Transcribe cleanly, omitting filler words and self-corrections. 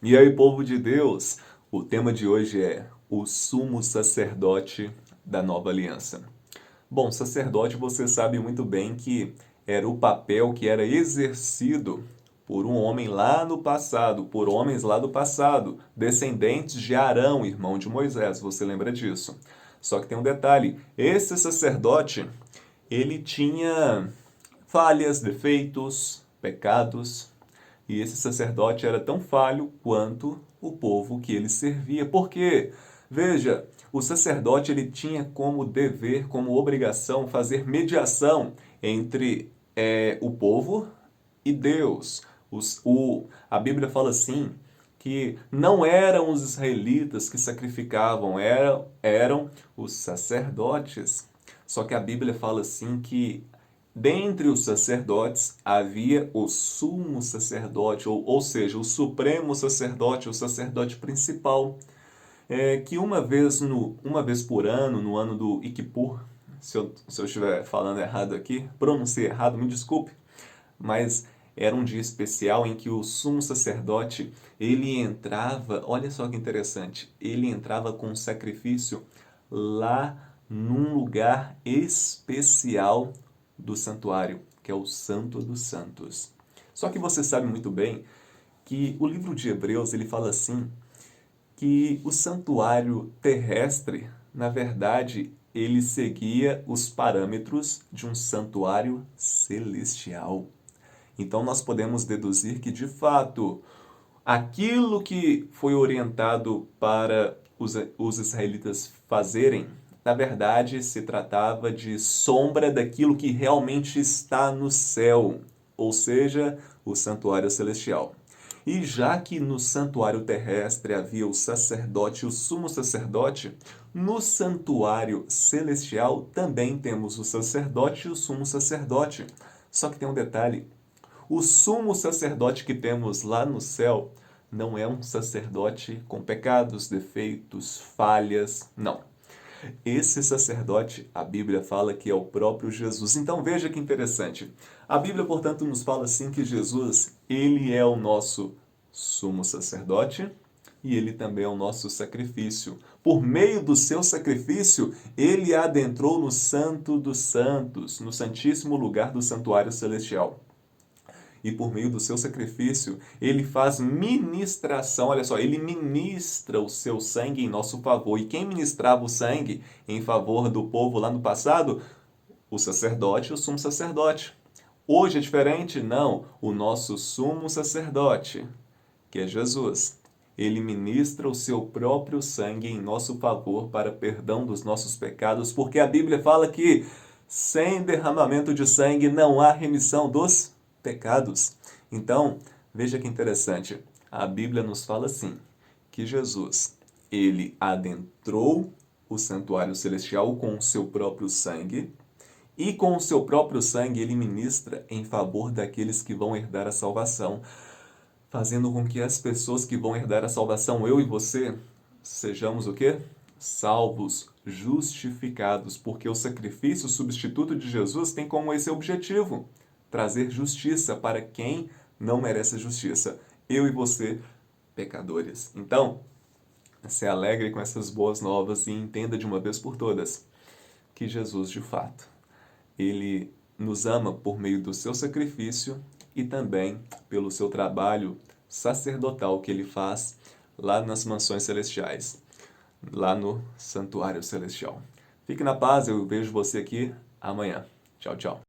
E aí, povo de Deus, o tema de hoje é o sumo sacerdote da nova aliança. Bom, sacerdote você sabe muito bem que era o papel que era exercido por um homem lá no passado, por homens lá do passado, descendentes de Arão, irmão de Moisés, você lembra disso. Só que tem um detalhe, esse sacerdote, ele tinha falhas, defeitos, pecados, e esse sacerdote era tão falho quanto o povo que ele servia. Por quê? Veja, o sacerdote ele tinha como dever, como obrigação, fazer mediação entre o povo e Deus. A Bíblia fala assim, que não eram os israelitas que sacrificavam, eram os sacerdotes. Só que a Bíblia fala assim que dentre os sacerdotes havia o sumo sacerdote, ou seja, o supremo sacerdote, o sacerdote principal, que uma vez por ano, no ano do Iquipur, se eu estiver falando errado aqui, pronunciei errado, me desculpe, mas era um dia especial em que o sumo sacerdote, ele entrava, olha só que interessante, ele entrava com um sacrifício lá num lugar especial do santuário, que é o Santo dos Santos. Só que você sabe muito bem que o livro de Hebreus, ele fala assim, que o santuário terrestre, na verdade, ele seguia os parâmetros de um santuário celestial. Então nós podemos deduzir que, de fato, aquilo que foi orientado para os israelitas fazerem, na verdade, se tratava de sombra daquilo que realmente está no céu, ou seja, o santuário celestial. E já que no santuário terrestre havia o sacerdote, o sumo sacerdote, no santuário celestial também temos o sacerdote e o sumo sacerdote. Só que tem um detalhe: o sumo sacerdote que temos lá no céu não é um sacerdote com pecados, defeitos, falhas, não. Esse sacerdote, a Bíblia fala que é o próprio Jesus. Então veja que interessante. A Bíblia, portanto, nos fala assim que Jesus, ele é o nosso sumo sacerdote e ele também é o nosso sacrifício. Por meio do seu sacrifício, ele adentrou no Santo dos Santos, no santíssimo lugar do santuário celestial. E por meio do seu sacrifício, ele faz ministração, olha só, ele ministra o seu sangue em nosso favor. E quem ministrava o sangue em favor do povo lá no passado? O sacerdote, o sumo sacerdote. Hoje é diferente? Não. O nosso sumo sacerdote, que é Jesus, ele ministra o seu próprio sangue em nosso favor para perdão dos nossos pecados, porque a Bíblia fala que sem derramamento de sangue não há remissão dos pecados. Então, veja que interessante. A Bíblia nos fala assim, que Jesus, ele adentrou o santuário celestial com o seu próprio sangue, e com o seu próprio sangue ele ministra em favor daqueles que vão herdar a salvação, fazendo com que as pessoas que vão herdar a salvação, eu e você, sejamos o quê? Salvos, justificados, porque o sacrifício substituto de Jesus tem como esse objetivo, trazer justiça para quem não merece justiça. Eu e você, pecadores. Então, se alegre com essas boas novas e entenda de uma vez por todas que Jesus, de fato, ele nos ama por meio do seu sacrifício e também pelo seu trabalho sacerdotal que ele faz lá nas mansões celestiais, lá no santuário celestial. Fique na paz, eu vejo você aqui amanhã. Tchau, tchau.